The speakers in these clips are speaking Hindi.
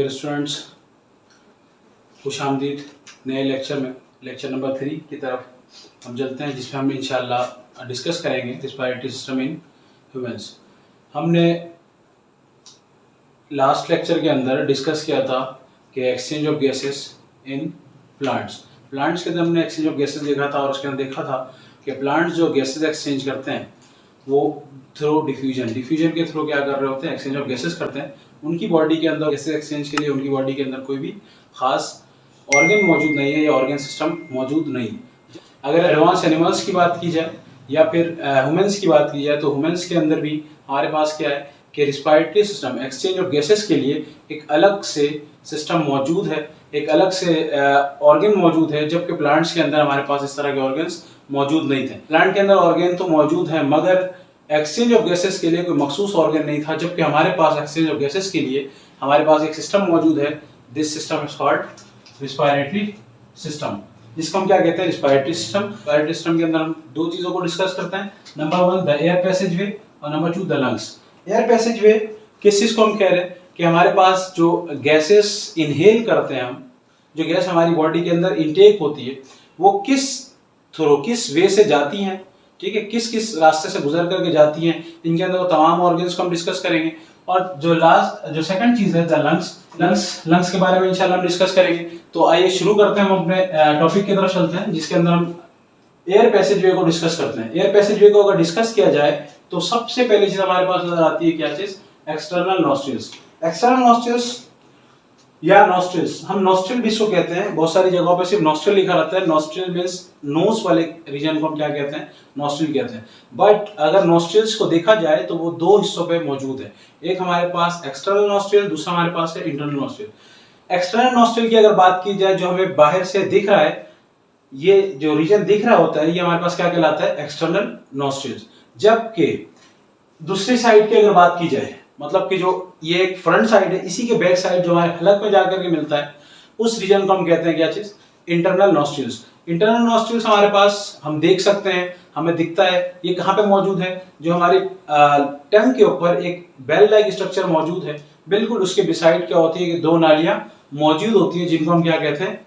डियर स्टूडेंट्स, खुश आमदीद नए लेक्चर में, लेक्चर नंबर 3 की तरफ हम चलते हैं, जिसमें हम इंशाल्लाह डिस्कस करेंगे रिस्पायरेटरी सिस्टम इन ह्यूमंस। हमने लास्ट लेक्चर के अंदर डिस्कस किया था कि exchange of gases in plants के अंदर हमने एक्सचेंज ऑफ गैसेस देखा था और उसके अंदर देखा था कि प्लांट्स जो गैसेस एक्सचेंज करते हैं वो थ्रू डिफ्यूजन के थ्रू क्या कर रहे होते हैं, एक्सचेंज ऑफ गैसेस करते हैं। उनकी बॉडी के अंदर गैसेस एक्सचेंज के लिए उनकी बॉडी के अंदर कोई भी खास ऑर्गन मौजूद नहीं है या ऑर्गन सिस्टम मौजूद नहीं है। अगर एडवांस एनिमल्स की बात की जाए या फिर ह्यूमंस की बात की जाए तो ह्यूमंस के अंदर भी हमारे पास क्या है कि respiratory system, exchange of gases के लिए एक अलग से सिस्टम मौजूद है, एक अलग से ऑर्गन मौजूद है, जबकि प्लांट्स के अंदर हमारे पास इस तरह के ऑर्गन्स मौजूद नहीं थे। प्लांट के अंदर ऑर्गन तो मौजूद है मगर एक्सचेंज ऑफ गैसेस के लिए कोई मखसूस ऑर्गन नहीं था, जबकि हमारे पास एक्सचेंज ऑफ गैसेस के लिए हमारे पास एक सिस्टम मौजूद है। This system is called respiratory system, जिसको हम क्या कहते हैं, रिस्पायरेटरी सिस्टम। रिस्पायरेटरी सिस्टम के अंदर हम दो चीजों को डिस्कस करते हैं। Number 1 the air passage way और number 2 the lungs. Air passage way किस चीज को हम कह रहे हैं कि हमारे पास जो गैसेस इनहेल करते हैं हम, जो गैस हमारी बॉडी के अंदर इनटेक होती है वो किस वे से जाती हैं, ठीक है, किस किस रास्ते से गुजर करके जाती हैं, इनके अंदर वो तमाम ऑर्गन्स को हम डिस्कस करेंगे। और जो सेकंड चीज है द लंग्स के बारे में इंशाल्लाह हम डिस्कस करेंगे। तो आइए शुरू करते हैं, हम अपने टॉपिक की तरफ चलते हैं, जिसके अंदर हम एयर पैसेज वे को डिस्कस करते हैं। एयर पैसेज वे को अगर डिस्कस किया जाए तो सबसे पहली चीज हमारे पास नजर आती है क्या चीज, एक्सटर्नल नॉस्ट्रिल्स। एक्सटर्नल नॉस्ट्रिल्स या नॉस्ट्रिल्स, हम नॉस्ट्रिल भी इसको कहते हैं, बहुत सारी जगहों पे सिर्फ नॉस्ट्रिल लिखा रहता है। नॉस्ट्रिल मींस नोज वाले रीजन को हम क्या कहते हैं, नॉस्ट्रिल कहते हैं। बट अगर नॉस्ट्रिल्स को देखा जाए तो वो दो हिस्सों पे मौजूद है, एक हमारे पास एक्सटर्नल नॉस्ट्रिल, दूसरा हमारे पास है इंटरनल नॉस्ट्रिल। एक्सटर्नल नॉस्ट्रिल की अगर बात की जाए, जो हमें बाहर से दिख रहा है, ये जो रीजन दिख रहा होता है, ये हमारे पास क्या कहलाता है, एक्सटर्नल नॉस्ट्रिल्स। जबकि दूसरी साइड की अगर बात की जाए, मतलब कि जो ये एक फ्रंट साइड है, इसी के बैक साइड जो हमारे हलक में जाकर के मिलता है, उस रीजन को हम कहते हैं क्या चीज, इंटरनल नॉस्ट्रिल्स। इंटरनल नॉस्ट्रिल्स हमारे पास हम देख सकते हैं, हमें दिखता है। ये कहाँ पे मौजूद है, जो हमारे टंग के ऊपर एक बेल लाइक स्ट्रक्चर मौजूद है, बिल्कुल उसके बिसाइड क्या होती है कि दो नालियां मौजूद होती है, जिनको हम क्या कहते हैं,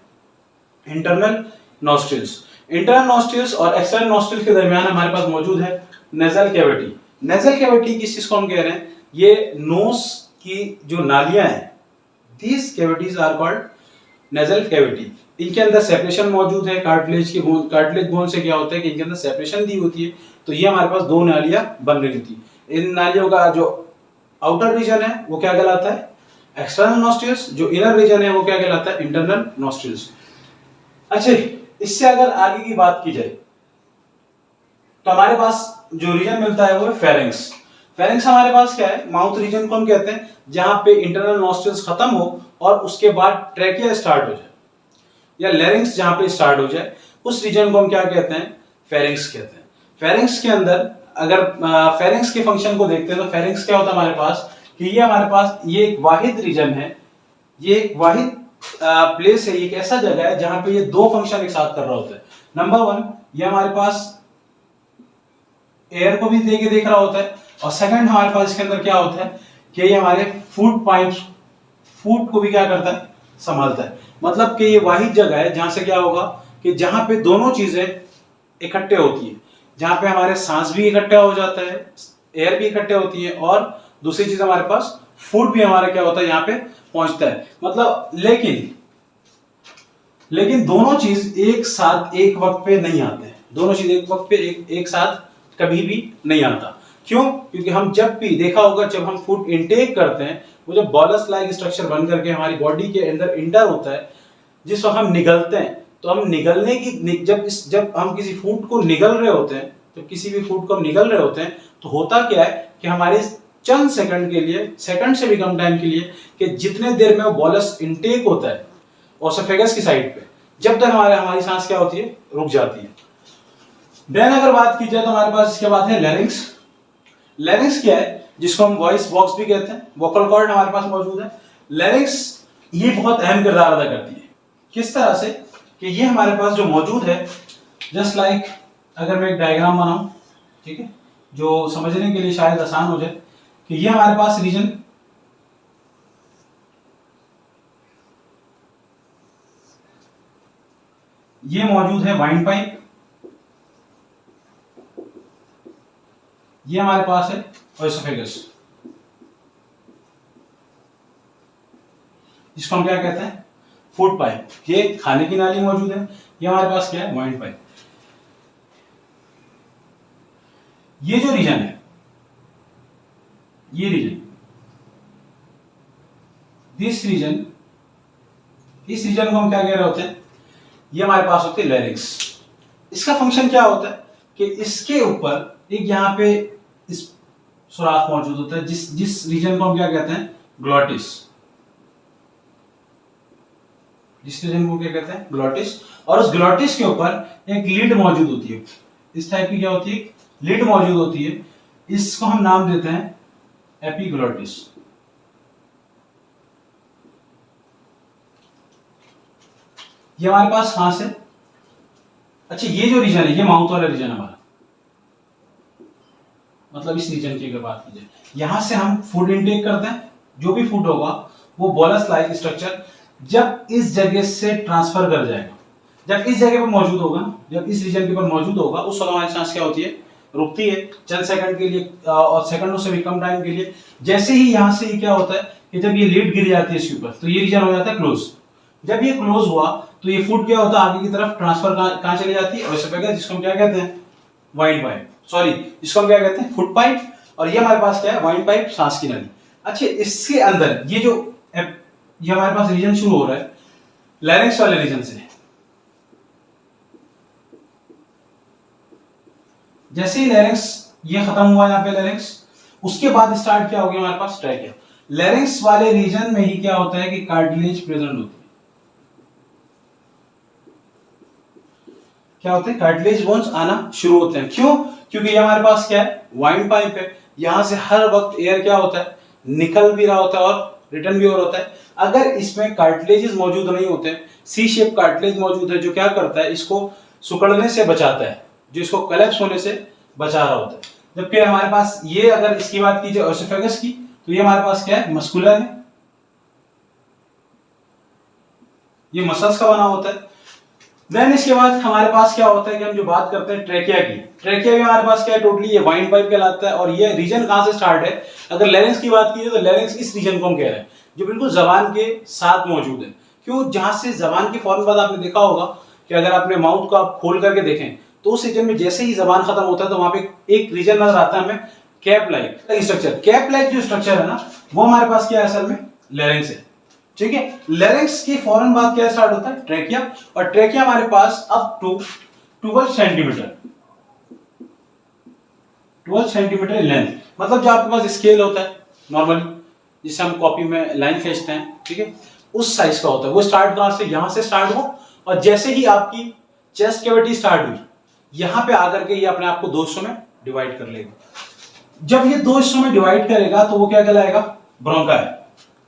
इंटरनल नॉस्ट्रिल्स। इंटरनल नॉस्ट्रिल्स और एक्सटर्नल नॉस्ट्रिल्स के दरमियान हमारे पास मौजूद है नेजल कैविटी। नेजल कैविटी किस चीज को हम कह रहे हैं, ये नोज की जो नालियां हैं, these cavities are called nasal cavity. इनके अंदर सेपरेशन मौजूद है, कार्टिलेज बोन से क्या होता है कि इनके अंदर सेपरेशन दी होती है, तो ये हमारे पास दो नालियां बन रही थी। इन नालियों का जो आउटर रीजन है वो क्या कहलाता है, एक्सटर्नल नॉस्ट्रिल्स, जो इनर रीजन है वो क्या कहलाता है, इंटरनल नॉस्ट्रिल्स। अच्छा, इससे अगर आगे की बात की जाए तो हमारे पास जो रीजन मिलता है वो है फेरिंक्स। फेरिंक्स हमारे पास क्या है, माउथ रीजन को हम कहते हैं, जहां पे इंटरनल नॉस्ट्रिल्स खत्म हो और उसके बाद ट्रैकिया स्टार्ट हो जाए, या लैरिंक्स जहां पे स्टार्ट हो जाए, उस रीजन को हम क्या कहते हैं, फेरिंक्स कहते हैं। फेरिंक्स के अंदर अगर फेरिंक्स के फंक्शन को देखते हैं तो फेरिंक्स क्या होता है हमारे पास कि ये हमारे पास ये एक वाहिद रीजन है, ये एक वाहिद प्लेस है, एक ऐसा जगह है जहां पे ये दो फंक्शन एक साथ कर रहा होता है। नंबर 1, ये हमारे पास एयर को भी देख रहा होता है, और सेकंड हमारे पास इसके अंदर क्या होता है कि ये हमारे फूड पाइप्स, फूड को भी क्या करता है, संभालता है। मतलब कि ये वाहिद जगह है जहां से क्या होगा कि जहां पे दोनों चीजें इकट्ठे होती है, जहां पे हमारे सांस भी इकट्ठा हो जाता है, एयर भी इकट्ठे होती है, और दूसरी चीज हमारे पास फूड भी हमारा क्या होता है, यहाँ पे पहुंचता है। मतलब लेकिन दोनों चीज एक साथ एक वक्त पे नहीं आते हैं, दोनों चीज एक वक्त पे एक साथ कभी भी नहीं आता। क्यों? क्योंकि हम जब भी देखा होगा, जब हम फूड इनटेक करते हैं, वो जब बॉलस लाइक स्ट्रक्चर बन करके हमारी बॉडी के अंदर इंटर होता है, जिस वक्त हम निगलते हैं, तो हम निगलने की जब हम किसी फूड को निगल रहे होते हैं, जब किसी भी फूड को हम निगल रहे होते हैं, तो होता क्या है कि हमारे चंद सेकंड के लिए, सेकंड से भी कम टाइम के लिए, कि जितने देर में वो बॉलस इनटेक होता है ओसोफेगस की साइड पे, जब तक हमारी सांस क्या होती है, रुक जाती है। देन अगर बात की जाए तो हमारे पास इसके बाद है लैरिंक्स। लैरिंक्स क्या है, जिसको हम वॉइस बॉक्स भी कहते हैं, वोकल कॉर्ड हमारे पास मौजूद है। लैरिंक्स ये बहुत अहम किरदार अदा करती है। किस तरह से कि ये हमारे पास जो मौजूद है, जस्ट लाइक अगर मैं एक डायग्राम बनाऊं, ठीक है, जो समझने के लिए शायद आसान हो जाए, कि ये हमारे पास रीजन ये मौजूद है वाइन पाइप, ये हमारे पास है ओएसोफेगस, जिसको हम क्या कहते हैं, फूड पाइप। ये खाने की नाली मौजूद है, ये हमारे पास क्या है, वाइन पाइप। ये जो रीजन है, ये रीजन, दिस रीजन, इस रीजन को हम क्या कह रहे होते हैं, ये हमारे पास होते हैं लैरिंक्स। इसका फंक्शन क्या होता है कि इसके ऊपर एक यहाँ पे इस सुराख मौजूद होता है, जिस रीजन को हम क्या कहते हैं, ग्लॉटिस। जिस रीजन को क्या कहते हैं, ग्लॉटिस। और उस ग्लॉटिस के ऊपर एक लीड मौजूद होती है, इस टाइप की क्या होती है, लीड मौजूद होती है। इसको हम नाम देते हैं एपिग्लॉटिस। ये हमारे पास सांस है। अच्छा, ये जो रीजन है, ये माउथ वाला रीजन हमारा, मतलब इस रीजन की अगर बात की जाए, यहां से हम फूड इनटेक करते हैं। जो भी फूड होगा वो बोलस लाइक स्ट्रक्चर जब इस जगह से ट्रांसफर कर जाएगा, जब इस जगह पर मौजूद होगा, जब इस रीजन के ऊपर मौजूद होगा, उस वक्त हमारी सांस क्या होती है, रुकती है चंद सेकंड के लिए, और सेकंडों से भी कम टाइम के लिए। जैसे ही यहां से क्या होता है कि जब ये लीड गिर जाती है इसके ऊपर, तो ये रीजन हो जाता है क्लोज। जब ये क्लोज हुआ तो ये फूड क्या होता है, आगे की तरफ ट्रांसफर कहां चली जाती है, ओएसोफेगस, जिसको हम क्या कहते हैं, वाइन पाइप, सॉरी इसको हम क्या कहते हैं, फूड पाइप। और ये हमारे पास क्या है, वाइन पाइप, सांस की नाली। अच्छा, इसके अंदर ये जो ये हमारे पास रीजन शुरू हो रहा है लैरिंक्स वाले रीजन से। जैसे ही लैरिंक्स ये खत्म हुआ यहाँ पे लैरिंक्स, उसके बाद स्टार्ट क्या हो गया हमारे पास, ट्रैकिया। लैरिंक्स वाले रीजन में ही क्या होता है कि कार्टिलेज प्रेजेंट होती है। क्या होते हैं, कार्टिलेज बोन्स आना शुरू होते हैं। क्यों? क्योंकि ये हमारे पास क्या है, वाइन पाइप है, यहां से हर वक्त एयर क्या होता है, निकल भी रहा होता है और रिटर्न भी हो रहा होता है। अगर इसमें कार्टिलेजेस मौजूद नहीं होते, सी शेप कार्टिलेज मौजूद है, जो क्या करता है, इसको सुकड़ने से बचाता है, जो इसको कोलैप्स होने से बचा रहा होता है। जबकि हमारे पास ये, अगर इसकी बात की जाए ओएसोफेगस की, तो ये हमारे पास क्या है, मस्कुलर है, ये मसल्स का बना होता है। देन इसके बाद हमारे पास क्या होता है कि हम जो बात करते हैं ट्रेकिया की, ट्रेकिया भी हमारे पास क्या है, टोटली ये वाइन पाइप कहलाता है। और ये रीजन कहां से स्टार्ट है, अगर लैरिंक्स की बात की जाए तो लैरिंक्स इस रीजन को हम कह रहे हैं, जो बिल्कुल जबान के साथ मौजूद है। क्यों? जहां से जबान के फौरन बाद आपने देखा होगा कि अगर आपने माउथ को आप खोल करके देखें तो उस रीजन में जैसे ही जबान खत्म होता है तो वहां पे एक रीजन नजर आता है हमें, cap like structure. Cap like जो स्ट्रक्चर है ना, वो हमारे पास क्या है, असल में लैरिंक्स है। ठीक है, लैरिंक्स की फौरन बाद क्या स्टार्ट होता है, ट्रेकिया। और ट्रेकिया हमारे पास up to 12 centimetre, 12 centimetre length, मतलब जो आपके पास स्केल होता है नॉर्मली, जिसे हम कॉपी में लाइन खींचते हैं, ठीक है, उस साइज का होता है। वो स्टार्ट कहां से, यहां से स्टार्ट हो, और जैसे ही आपकी चेस्ट कैविटी स्टार्ट हुई, यहां पे आकर के ये अपने आप को दो हिस्सों में डिवाइड कर लेगा। जब ये दो हिस्सों में डिवाइड करेगा तो वो क्या कहलाएगा, ब्रोंकाई।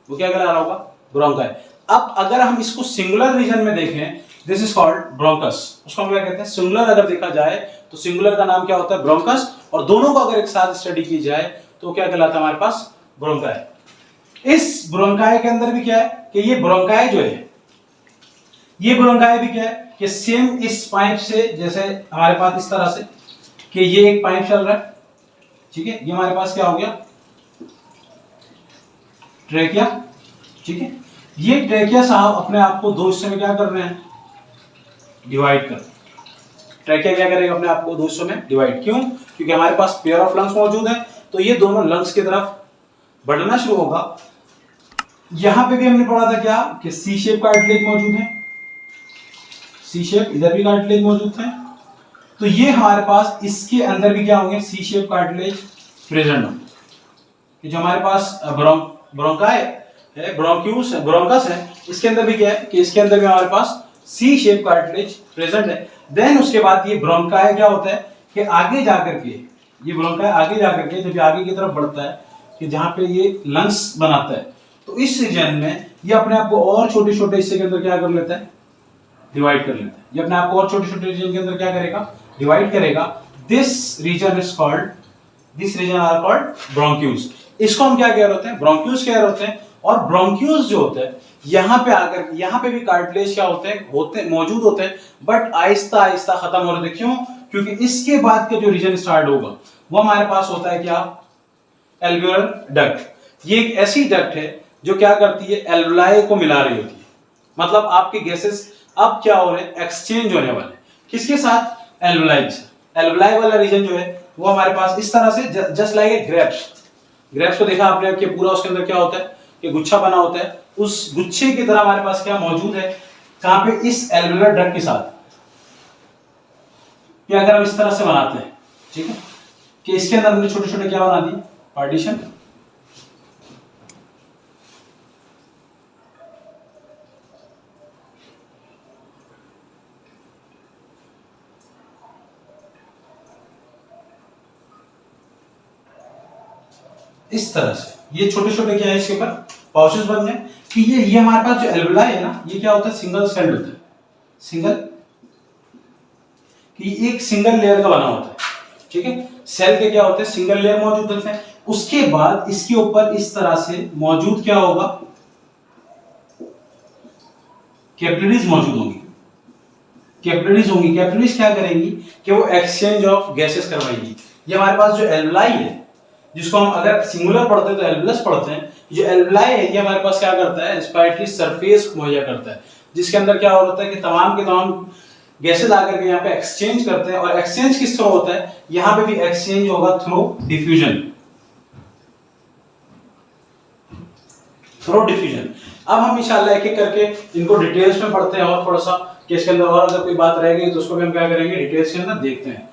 वो क्या कहला रहा होगा, ब्रोंकाई। अब अगर हम इसको सिंगुलर रीजन में देखें, दिस इज कॉल्ड ब्रोंकस। उसको हम क्या कहते हैं, सिंगुलर अगर देखा जाए तो सिंगुलर का नाम क्या होता है, ब्रोंकस। और दोनों को अगर एक साथ स्टडी की जाए तो क्या कहलाता है हमारे पास, ब्रोंकाई। इस ब्रोंकाई के अंदर भी क्या है कि ये ब्रोंकाई जो है, ये ब्रोंकाई भी क्या है कि सेम इस पाइप से, जैसे हमारे पास इस तरह से कि ये एक पाइप चल रहा है, ठीक है, ये हमारे पास क्या हो गया, ट्रेकिया। ठीक है, ये ट्रेकिया साहब अपने आप को दो हिस्सों में क्या कर रहे हैं, डिवाइड कर। ट्रेकिया क्या करेगा, अपने आप को दो हिस्सों में डिवाइड। क्यों? क्योंकि हमारे पास पेयर ऑफ लंग्स मौजूद है, तो ये दोनों लंग्स की तरफ बढ़ना शुरू होगा। यहां पे भी हमने पढ़ा था क्या कि सी शेप कार्टिलेज मौजूद है, सी शेप, इधर भी कार्टिलेज मौजूद है। तो ये हमारे पास इसके अंदर भी क्या होंगे, सी शेप कार्टिलेज प्रेजेंट होंगे। जो हमारे पास ब्रोंकाई है, ब्रोंक्यूस है, ब्रोंकस है, इसके अंदर भी क्या है कि इसके अंदर भी हमारे पास सी शेप कार्टिलेज प्रेजेंट है। देन उसके बाद ये ब्रोंकाई क्या होता है कि आगे जाकर के, ये ब्रोंकाई आगे जाकर के जब आगे की तरफ बढ़ता है कि जहां पे ये लंग्स बनाता है, तो इस रीजन में ये अपने आप को और छोटे छोटे हिस्से के अंदर क्या कर लेता है, डिवाइड कर लेता है। ये अपने आप को और छोटे छोटे रीजन के अंदर क्या करेगा, डिवाइड करेगा। This region is called, this region are called bronchioles. इसको हम क्या कह रहे होते हैं, ब्रोंक्यूल्स कह रहे होते हैं। और ब्रोंक्यूल्स जो होते हैं यहाँ पे आकर यहाँ पे भी कार्टिलेज क्या होते हैं मौजूद होते हैं, बट आहिस्ता आहिस्ता खत्म हो रहे थे। क्यों? क्योंकि इसके बाद के जो रीजन स्टार्ट होगा वो हमारे पास होता है क्या, एल्वियोलर डक्ट। ये एक ऐसी डक्ट है जो क्या करती है, एल्वुलाई को मिला रही होती है। मतलब आपके गैसेस अब क्या हो रहे हैं, एक्सचेंज होने वाले। किसके साथ? एल्वुलाई से। एल्वुलाई वाला रीजन जो है वो हमारे पास इस तरह से just like a grapes. Grapes को देखा आपने कि पूरा उसके अंदर क्या होता है कि गुच्छा बना होता है, उस गुच्छे की तरह हमारे पास क्या मौजूद है, कहां पे, इस एल्वुलर डक्ट के साथ। कि अगर हम इस तरह से बनाते हैं, ठीक है, कि इसके अंदर हमने छोटे छोटे क्या बना दिए, पार्टीशन। इस तरह से ये छोटे छोटे क्या है, इसके ऊपर पाउचेस बन जाए कि ये हमारे पास जो एल्वुलाई है ना, ये क्या होता है, सिंगल सेल होता है। सिंगल, कि एक सिंगल लेयर का बना होता है, ठीक है। सेल के क्या होते हैं, सिंगल लेयर मौजूद होते हैं। उसके बाद इसके ऊपर इस तरह से मौजूद क्या होगा, कैपिलरीज मौजूद होंगी। कैपिलरीज होंगी, कैपिलरीज क्या करेंगी कि वो एक्सचेंज ऑफ गैसेस करवाएंगी। ये हमारे पास जो एल्वुलाई है, जिसको हम अगर सिंगुलर पढ़ते हैं तो एल्वुलस पढ़ते हैं, जो एल्वुलाई है ये हमारे पास क्या करता है, रेस्पिरेटरी सरफेस मुहैया करता है, जिसके अंदर क्या होता है कि तमाम के तमाम गैसेस आकर के यहाँ पे एक्सचेंज करते हैं। और एक्सचेंज किस थ्रू होता है, यहाँ पे भी एक्सचेंज होगा थ्रू डिफ्यूजन। Through diffusion. अब हम इंशाल्लाह एक एक करके इनको डिटेल्स में पढ़ते हैं और थोड़ा सा कि इसके अंदर और अगर कोई बात रह गई तो उसको भी हम क्या करेंगे, डिटेल्स के अंदर देखते हैं।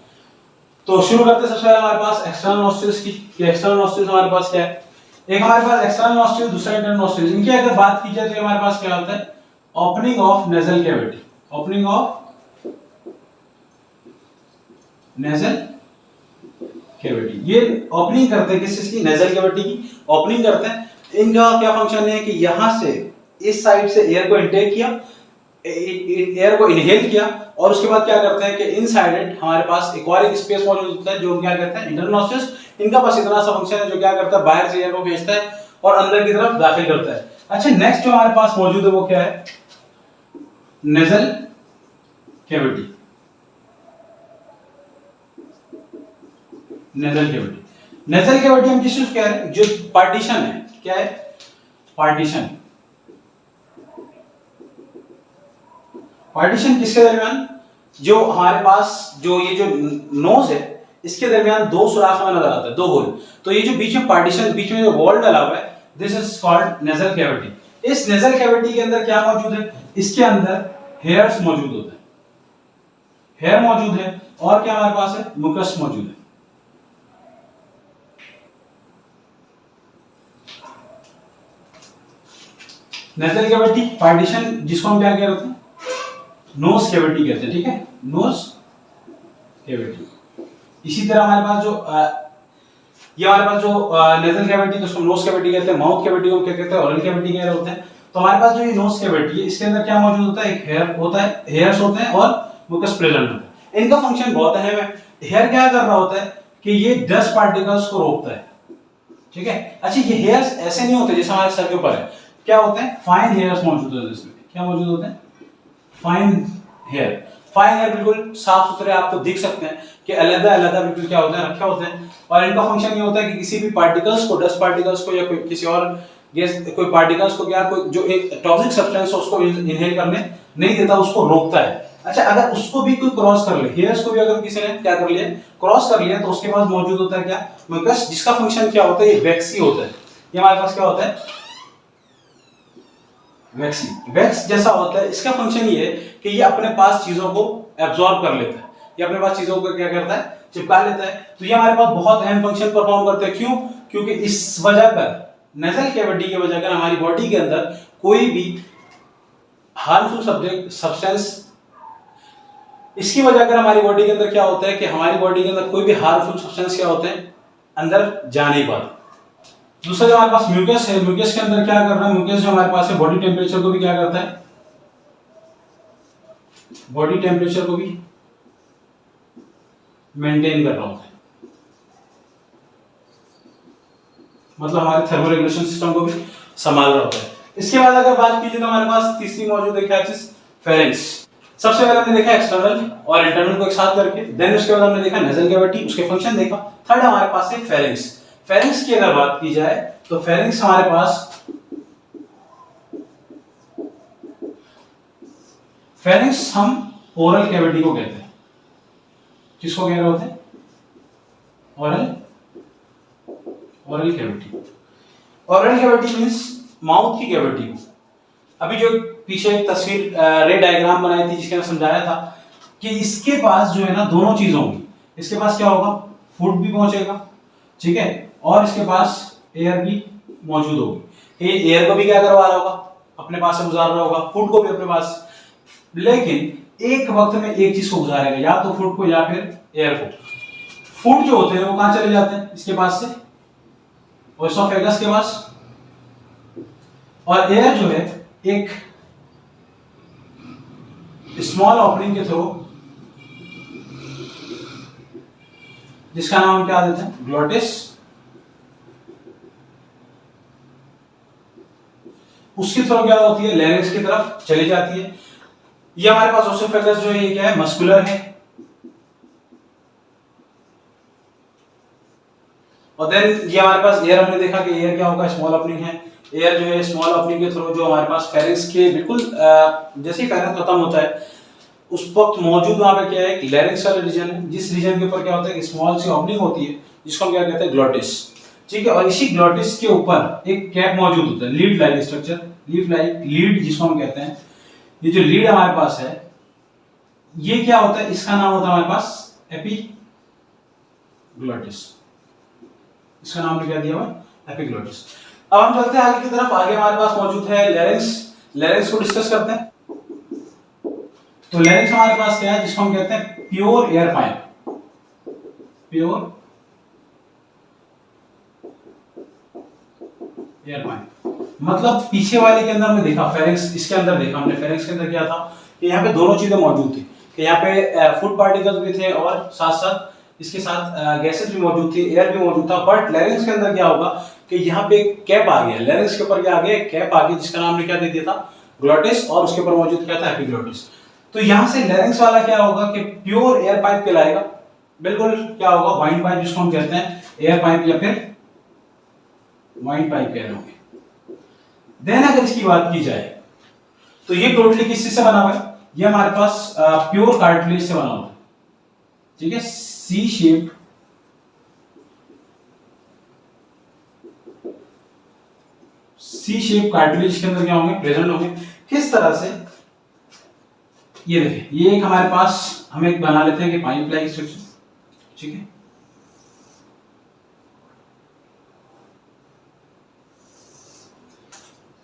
तो शुरू करते हैं सबसे पहले हमारे पास एक्सटर्नल नॉस्ट्रिल्स की। एक्सटर्नल नॉस्ट्रिल्स हमारे पास क्या है, एक हमारे पास एक्सटर्नल नॉस्ट्रिल, दूसरा इंटरनल नॉस्ट्रिल। इनकी अगर बात की जाए तो हमारे पास क्या होता है, opening of nasal cavity. Opening of nasal cavity, ये ओपनिंग करते हैं किस चीज की, नेजल कैविटी की ओपनिंग करते हैं। इनका क्या फंक्शन है कि यहां से इस साइड से एयर को इनटेक किया, एयर को इनहेल किया, और उसके बाद क्या करते हैं कि इनसाइडेड हमारे पास एक और एक स्पेस मौजूद होता है जो क्या कहते हैं, इंटरनल नॉस्ट्रिल्स। इनका बस इतना सा फंक्शन है जो क्या करता है, बाहर से एयर को भेजता है और अंदर की तरफ दाखिल करता है। अच्छा, नेक्स्ट जो हमारे पास मौजूद है वो क्या है, nasal cavity. Nasal cavity, nasal cavity हम किस चीज कह रहे हैं, जो पार्टीशन है, क्या है, पार्टीशन। पार्टीशन किसके दरमियान, जो हमारे पास जो ये जो नोज है इसके दरमियान दो सुराख हमें नजर आता है, दो होल। तो ये जो बीच में पार्टीशन, बीच में जो वॉल डला हुआ है, this is called nasal cavity. इस नेजल कैविटी के अंदर क्या मौजूद है, इसके अंदर हेयर्स मौजूद होते हैं, हेयर मौजूद है, और क्या हमारे पास है, मुकस मौजूद है। नेजल कैविटी, पार्टीशन, जिसको हम क्या कह रहे हैं, नोज कैविटी कहते हैं, ठीक है, नोज कैविटी। इसी तरह हमारे पास जो ये हमारे पास जो नेजल कैविटी, तो उसको नोज कैविटी कहते हैं। माउथ कैविटी को क्या कहते हैं, ओरल कैविटी कह रहे होते हैं। तो हमारे पास जो ये नोज कैविटी है, इसके अंदर क्या मौजूद होता है, एक हेयर होता है, हेयर्स होते हैं और मुकस प्रेजेंट होता है। इनका फंक्शन बहुत अहम है। हेयर क्या कर रहा होता है कि ये डस्ट पार्टिकल्स को रोकता है, ठीक है। अच्छा, ये हेयर्स ऐसे नहीं होते जैसे हमारे सर के ऊपर है, क्या होते हैं, फाइन हेयर्स मौजूद होते हैं इसमें। क्या मौजूद होते हैं, फाइन हेयर। फाइन हेयर बिल्कुल साफ सुथरे आपको दिख सकते हैं कि अलग अलग बिल्कुल क्या होते हैं, रखे होते हैं। और इनका फंक्शन ये होता है कि किसी भी पार्टिकल्स को, डस्ट पार्टिकल्स को या कोई किसी और गैस, कोई पार्टिकल्स को क्या, कोई जो एक टॉक्सिक सब्सटेंस है उसको इनहेल करने नहीं देता, उसको रोकता है। अच्छा, अगर उसको भी कोई क्रॉस कर ले, हेयर्स को भी अगर किसी ने क्या कर लिया, क्रॉस कर लिया, तो उसके पास मौजूद होता है क्या, मुकस, जिसका फंक्शन क्या होता है, ये वैक्सी होता है। ये हमारे पास क्या होता है, वैक्सी, वैक्स जैसा होता है। इसका फंक्शन ये है कि ये अपने पास चीजों को एब्जॉर्ब कर लेता है, ये अपने पास चीजों को क्या करता है, चिपका लेता है। तो ये हमारे पास बहुत अहम फंक्शन परफॉर्म करते हैं। क्यों? क्योंकि इस वजह पर, नेजल कैविटी की वजह कर हमारी बॉडी के अंदर कोई भी हार्मफुल सब्सटेंस, इसकी वजह कर हमारी बॉडी के अंदर क्या होता है कि हमारी बॉडी के अंदर कोई भी हार्मफुल सब्सटेंस क्या होते हैं, अंदर जा नहीं पाते। दूसरा जो हमारे पास म्यूकस है, म्यूकस के अंदर क्या कर रहा है, म्यूकस जो हमारे पास है बॉडी टेम्परेचर को भी क्या करता है, बॉडी टेम्परेचर को भी मेंटेन कर रहा होता है। मतलब हमारे थर्मोरेगुलेशन सिस्टम को भी संभाल रहा होता है। इसके बाद अगर बात कीजिए तो हमारे पास तीसरी मौजूद है क्या चीज, फेरिंग्स। सबसे पहले हमने देखा एक्सटर्नल और इंटरनल को एक साथ करके, देन उसके बाद हमने देखा नेजल कैविटी, उसके फंक्शन देखा। थर्ड हमारे पास है फेरिंग्स। फेरिंग्स की अगर बात की जाए तो फेरिंग्स हमारे पास, फेरिंग्स हम ओरल कैविटी को कहते हैं। किसको कह रहे होते हैं? Oral cavity. Oral cavity means mouth की कैविटी को। अभी जो पीछे एक तस्वीर रे डायग्राम बनाई थी जिसके अंदर समझाया था कि इसके पास जो है ना दोनों चीज होंगी। इसके पास क्या होगा, फूड भी पहुंचेगा, ठीक है, और इसके पास एयर भी मौजूद होगी। ये एयर को भी क्या करवा रहा होगा, अपने पास से गुजार रहा होगा, फूड को भी अपने पास। लेकिन एक वक्त में एक चीज को गुजारेगा, या तो फूड को या फिर एयर को। फूड जो होते हैं वो कहां चले जाते हैं, इसके पास से ओएसोफेगस के पास, और एयर जो है एक स्मॉल ओपनिंग के थ्रू, जिसका नाम हम क्या देते हैं, ग्लोटिस, उसकी थ्रू क्या होती है, लैरिंक्स की तरफ चली जाती है। ये हमारे पास ओएसोफेगस जो है ये क्या है, मस्कुलर है। और देन ये हमारे पास एयर, हमने देखा कि एयर क्या होगा, स्मॉल ओपनिंग है। एयर जो है स्मॉल ओपनिंग के थ्रू जो हमारे पास फेरिंग्स के बिल्कुल जैसे ही फेरिंग्स खत्म होता है उस वक्त मौजूद वहां पे क्या है, एक लैरिंक्स वाला रीजन है, जिस रीजन के ऊपर क्या होता है कि स्मॉल सी ओपनिंग होती है, जिसको हम क्या कहते हैं, ग्लोटिस, ठीक है। और इसी ग्लोटिस के ऊपर एक कैप मौजूद होता है, lead like structure, leaf like lead जिसको हम कहते हैं। ये जो लीड हमारे पास है ये क्या होता है, इसका नाम होता है हमारे पास एपिग्लोटिस। इसका नाम क्या दिया हुआ है, एपिग्लोटिस। अब हम चलते हैं आगे की तरफ। आगे हमारे पास मौजूद है लैरिंक्स। लैरिंक्स को डिस्कस करते हैं। तो लैरिंक्स हमारे पास क्या है, जिसको हम कहते हैं pure air pipe. Pure air pipe मतलब पीछे वाले के अंदर हमने देखा, फेरिंग्स इसके अंदर देखा हमने। फेरिंग्स के अंदर क्या था कि यहाँ पे दोनों चीजें मौजूद थी, कि यहाँ पे फूड पार्टिकल्स भी थे और साथ साथ इसके साथ गैसेस भी मौजूद थी, एयर भी मौजूद था। बट लैरिंक्स के अंदर क्या होगा कि यहाँ पे एक कैप आ गया, लैरिंक्स के ऊपर क्या आ गया, कैप आ गई, जिसका नाम ने क्या दे दिया था, ग्लोटिस, और उसके ऊपर मौजूद क्या था, एपिग्लोटिस। तो यहाँ से लैरिंक्स वाला क्या होगा कि प्योर एयर पाइप कहलाएगा। बिल्कुल क्या होगा, वाइन पाइप जिसको हम कहते हैं, एयर पाइप या फिर वाइन पाइप कह रहे होंगे। देन अगर इसकी बात की जाए तो ये टोटली किस चीज से बना हुआ है, ये हमारे पास प्योर कार्टिलेज से बना हुआ है, ठीक है। सी शेप कार्टिलेज के अंदर क्या होंगे, प्रेजेंट होंगे। किस तरह से, ये देखिए, ये एक हमारे पास हम एक बना लेते हैं कि पाइप लाइक स्ट्रक्चर, ठीक है।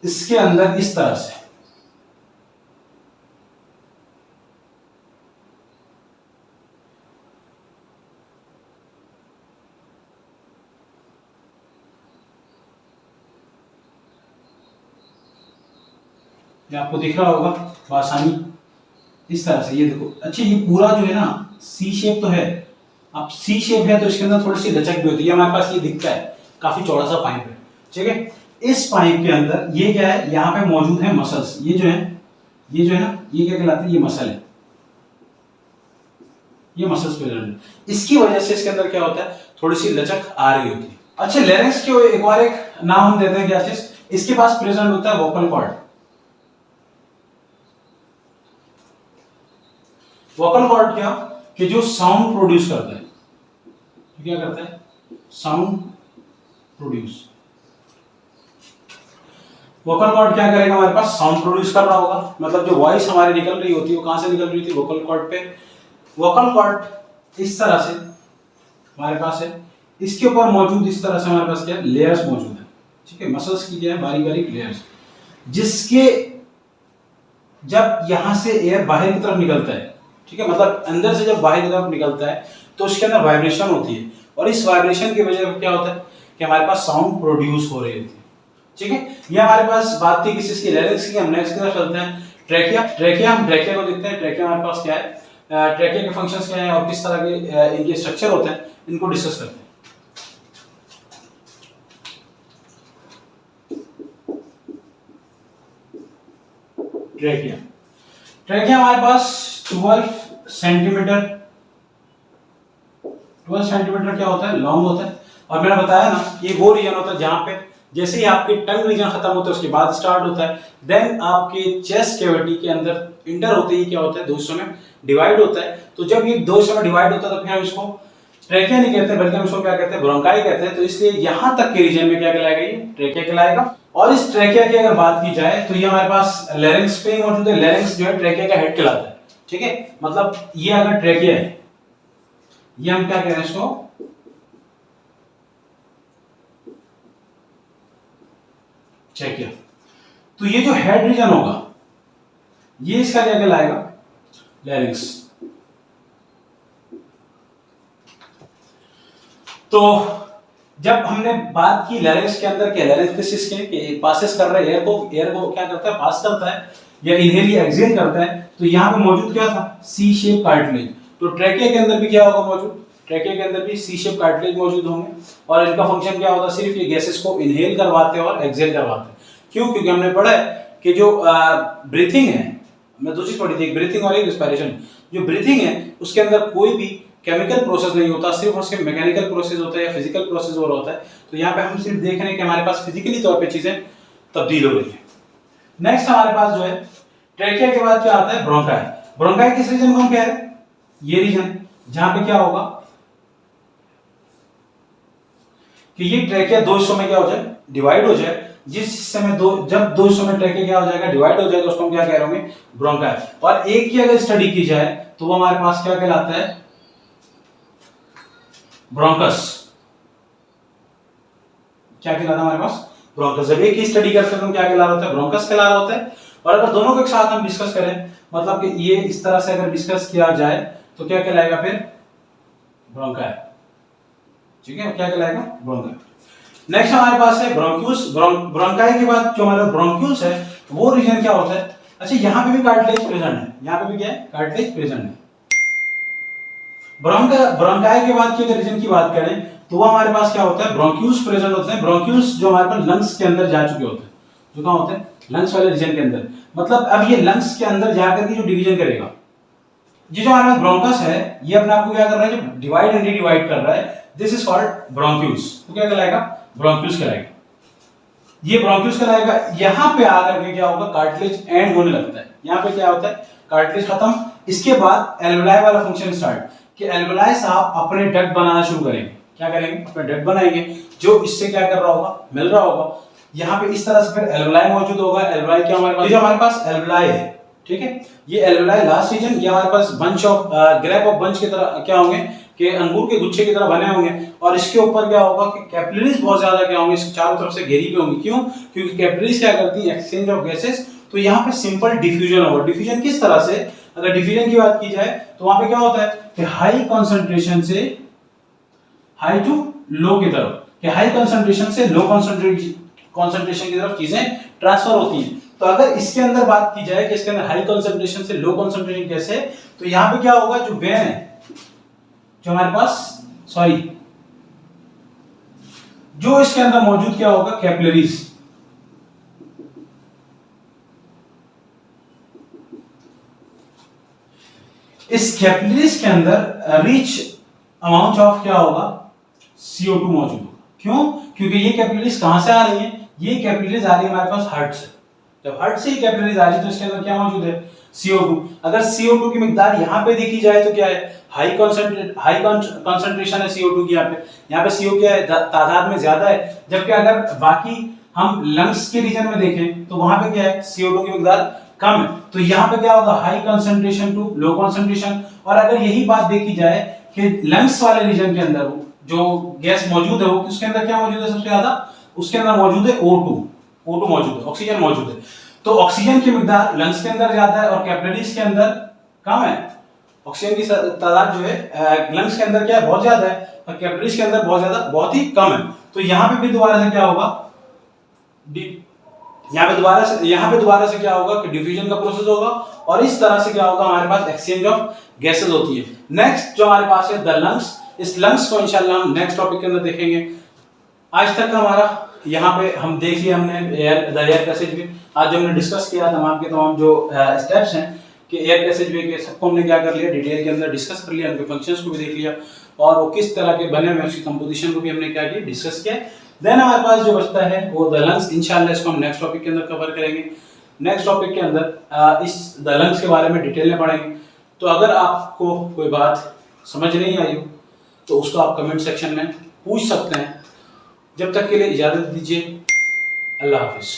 इसके अंदर इस तरह से ये आपको दिख रहा होगा आसानी, इस तरह से। ये देखो, अच्छा ये पूरा जो है ना सी शेप तो है। अब सी शेप है तो इसके अंदर थोड़ी सी लचक भी होती है। हमारे पास ये दिखता है, काफी चौड़ा सा पाइप है, ठीक है। इस पाइप के अंदर ये क्या है, यहाँ पे मौजूद है मसल्स। ये जो है ना, ये क्या कहलाते हैं, ये मसल है, ये मसल्स प्रेजेंट है। इसकी वजह से इसके अंदर क्या होता है, थोड़ी सी लचक आ रही होती है। अच्छा, लैरिंक्स के एक और एक नाम हम देते हैं क्या चीज, इसके पास प्रेजेंट होता है वोकल कॉर्ड। वोकल कॉर्ड क्या, कि जो साउंड प्रोड्यूस करता है, क्या करता है, साउंड प्रोड्यूस। वोकल कॉर्ड क्या करेगा, हमारे पास साउंड प्रोड्यूस कर रहा होगा। मतलब जो वॉइस हमारी निकल रही होती है वो कहां से निकल रही थी, वोकल कॉर्ड पे। वोकल कॉर्ड इस तरह से हमारे पास है। इसके ऊपर मौजूद इस तरह से हमारे पास क्या है, लेयर्स मौजूद है, ठीक है। मसल्स की क्या है, बारीक बारीक लेयर्स, जिसके जब यहां से एयर बाहर की तरफ निकलता है, ठीक है, मतलब अंदर से जब बाहर की तरफ निकलता है तो उसके अंदर वाइब्रेशन होती है, और इस वाइब्रेशन की वजह से क्या होता है कि हमारे पास साउंड प्रोड्यूस हो रही होती है, ठीक है। ये हमारे पास बात थी किस चीज की, लैरिंक्स की। हम नेक्स्ट की तरफ चलते हैं, ट्रैकिया। हम ट्रैकिया को देखते हैं। ट्रैकिया हमारे पास क्या है, ट्रैकिया के फंक्शंस क्या हैं और किस तरह के इनके स्ट्रक्चर होते हैं, इनको डिस्कस करते हैं। ट्रेकिया। ट्रेकिया हमारे पास 12 सेंटीमीटर, 12 सेंटीमीटर क्या होता है, लॉन्ग होता है। और मैंने बताया ना ये वो रीजन होता है जहां पे जैसे ही आपके टंग रीजन खत्म होता है उसके बाद स्टार्ट होता है, देन आपके चेस्ट कैविटी के अंदर इंटर होते ही क्या होता है, दो हिस्सों में डिवाइड होता है। तो जब ये दो हिस्सों में डिवाइड होता है तो फिर हम इसको ट्रेकिया नहीं कहते बल्कि हम इसको क्या कहते हैं, ब्रोंकाई कहते हैं। तो इसलिए यहां तक के रीजन में क्या कहलाएगा, ये ट्रेकिया कहलाएगा। और इस ट्रेकिया की अगर बात की जाए तो ये हमारे पास लैरिंक्स पे मौजूद है। लैरिंक्स जो है ट्रेकिया का हेड कहलाता है, ठीक है। मतलब ये अगर ट्रेकिया है, ये हम क्या कह रहे हैं इसको, ट्रेकिया। तो ये जो हेड रीजन होगा ये इसका क्या कहलाएगा, लैरिंक्स। तो जब हमने बात की लैरिंक्स के अंदर क्या, लैरिंक्स के पासेस कर रहे हैं, एयर को क्या करता है, पास करता है या इनहेल या एक्सहेल करता है। तो यहां पे मौजूद क्या था, सी शेप कार्टिलेज। तो ट्रेकिया के अंदर भी क्या होगा मौजूद, ट्रेकिया के अंदर भी सी शेप कार्टिलेज मौजूद होंगे। और इनका फंक्शन क्या होता है, सिर्फ ये गैसेस को इनहेल करवाते हैं और एक्सहेल करवाते हैं। क्यों, क्योंकि हमने पढ़ा है कि जो ब्रीथिंग है, मैं दो चीज पढ़ी थी, एक ब्रीथिंग और एक रिस्पिरेशन। जो ब्रीथिंग है उसके अंदर कोई भी केमिकल प्रोसेस नहीं होता, सिर्फ और सिर्फ मैकेनिकल प्रोसेस होता है या फिजिकल प्रोसेस हो रहा होता है। तो यहाँ पे हम सिर्फ देख रहे हैं कि हमारे पास फिजिकली तौर पे चीजें तब्दील हो रही है। नेक्स्ट हमारे पास जो है ट्रेकिया के बाद क्या आता है, ब्रोंकाई। ब्रोंकाई किस रीजन को हम कह रहे हैं, ये रीजन जहां पे क्या होगा कि ये ट्रेकिया दो हिस्सों में क्या हो जाए, डिवाइड हो जाए। जिस हिस्से में जब दो हिस्सों में ट्रेकिया क्या हो जाएगा, डिवाइड हो जाएगा, उसको हम क्या कह रहे होंगे, ब्रोंकाई। और एक की अगर स्टडी की जाए तो वो हमारे पास क्या कहलाता है, ब्रोंकस। क्या कहलाता है हमारे पास, ब्रोंकस। जब एक की स्टडी करते हैं तो क्या कहला रहा होता है, ब्रोंकस कहला रहा होता है। और अगर दोनों को एक साथ हम डिस्कस करें, मतलब कि ये इस तरह से अगर डिस्कस किया जाए तो क्या कहलाएगा फिर, ब्रोंकाई। ठीक है, क्या कहलाएगा, ब्रोंकाई। नेक्स्ट हमारे पास है ब्रोंक्यूल्स। ब्रोंकाई के बाद जो हमारा ब्रोंक्यूल्स है वो रीजन क्या होता है, अच्छा यहां पे भी कार्टिलेज प्रेजेंट है, यहां पे भी क्या है, कार्टिलेज प्रेजेंट है। ब्रोंकाई के बाद की अगर रीजन की बात करें तो वो हमारे पास क्या होता है, ब्रोंक्यूल्स प्रेजेंट होते हैं। ब्रोंक्यूल्स जो हमारे पास लंग्स के अंदर जा चुके होते हैं, जो कहां होते हैं, लंग्स वाले रीजन के अंदर। मतलब अब ये लंग्स के अंदर जाकर के जो डिवीजन करेगा, ये जो हमारा ब्रोंकस है ये अपने आप को क्या कर रहा है, जो डिवाइड एंड डिवाइड कर रहा है, दिस इज कॉल्ड ब्रोंक्यूल्स। तो क्या कहलाएगा, ब्रोंक्यूल्स कहलाएगा। ये ब्रोंक्यूल्स कहलाएगा। यहां पे आकर के क्या होगा, कार्टिलेज एंड होने लगता है। यहां पे क्या होता है, कार्टिलेज खत्म, इसके बाद एल्वेलाई वाला फंक्शन स्टार्ट, कि एल्वेलाई साहब अपने डक्ट बनाना शुरू करेंगे। क्या करेंगे, अपने डक्ट बनाएंगे, जो इससे क्या कर रहा होगा, मिल रहा होगा। यहां पे इस तरह से फिर एल्वेलाई मौजूद होगा। एल्वेलाई क्या हमारे पास, ये जो हमारे पास एल्वेलाई है, ठीक है, ये एल्वेलाई लास्ट रीजन, ये हमारे पास bunch of grape of bunch की तरह क्या होंगे, कि अंगूर के गुच्छे की तरह बने होंगे। और इसके ऊपर क्या होगा कि कैपिलरीज बहुत ज्यादा क्या होंगे, इसके चारों तरफ से घेरी हुई होंगी। क्यों, क्योंकि कैपिलरीज क्या करती है, एक्सचेंज ऑफ गैसेस। तो यहाँ पे सिंपल डिफ्यूजन होगा। डिफ्यूजन किस तरह से, अगर डिफ्यूजन की बात की जाए तो वहां पे क्या होता है कि हाई कंसंट्रेशन से हाई टू लो की तरफ, कि हाई कंसंट्रेशन से लो कंसंट्रेशन की तरफ चीजें ट्रांसफर होती हैं। तो अगर इसके अंदर बात की जाए कि इसके अंदर हाई कंसंट्रेशन से लो कंसंट्रेशन कैसे, तो यहां पे क्या होगा, जो वेन है जो हमारे पास, जो इसके अंदर मौजूद क्या होगा, कैपिलरीज। इस कैपिलरीज के अंदर रिच अमाउंट ऑफ क्या होगा, CO2 मौजूद होगा। क्यों, क्योंकि ये कैपिलरीज कहां से आ रही हैं, ये कैपिलरीज आ रही है हमारे पास हार्ट से। जब हार्ट से ही कैपिलरीज आ रही है तो इसके अंदर क्या मौजूद है, CO2। अगर CO2 की मिकदार यहां पे देखी जाए तो क्या है, हाई कंसंट्रेशन है CO2 की। यहाँ पे CO क्या है, तादाद में ज्यादा है। जबकि अगर बाकी हम लंग्स के रीजन में देखें तो वहां पे क्या है, CO2 की मिकदार कम है। तो यहाँ पे क्या होगा, high concentration to low concentration. और अगर यही बात देखी जाए कि लंग्स वाले रीजन के अंदर जो गैस मौजूद है वो उसके अंदर क्या मौजूद है, सबसे ज्यादा उसके अंदर मौजूद है O2 मौजूद है, ऑक्सीजन मौजूद है। तो ऑक्सीजन की मिकदार लंग्स के अंदर ज्यादा है और कैपिलरीज के अंदर कम है। ऑक्सीजन की तादाद जो है लंग्स के अंदर क्या है, बहुत ज्यादा है, और कैपिलरीज के अंदर बहुत ही कम है। तो यहाँ पे भी दोबारा से क्या होगा, यहाँ पे दोबारा से क्या होगा कि डिफ्यूजन का प्रोसेस होगा। और इस तरह से क्या होगा, हमारे पास एक्सचेंज ऑफ गैसेस होती है। नेक्स्ट जो हमारे पास है द लंग्स। इस लंग्स को इंशाल्लाह हम नेक्स्ट टॉपिक के अंदर देखेंगे। आज तक का हमारा यहाँ पे हम देख लिया हमने द एयर पैसेज भी। आज जो हमने डिस्कस किया तमाम के तमाम जो स्टेप्स हैं कि एयर पैसेज वे के सबको हमने क्या कर लिया, डिटेल के अंदर डिस्कस कर लिया, उनके फंक्शंस को भी देख लिया और वो किस तरह के बने हुए उसकी कंपोजिशन को भी हमने क्या किया, डिस्कस किया। देन हमारे पास जो बचता है वो द लंग्स, इंशाल्लाह इसको हम नेक्स्ट टॉपिक के अंदर कवर करेंगे। नेक्स्ट टॉपिक के अंदर इस द लंग्स के बारे में डिटेल में पढ़ेंगे। तो अगर आपको कोई बात समझ नहीं आई हो तो उसको आप कमेंट सेक्शन में पूछ सकते हैं। जब तक के लिए इजाज़त दीजिए, अल्लाह हाफिज़।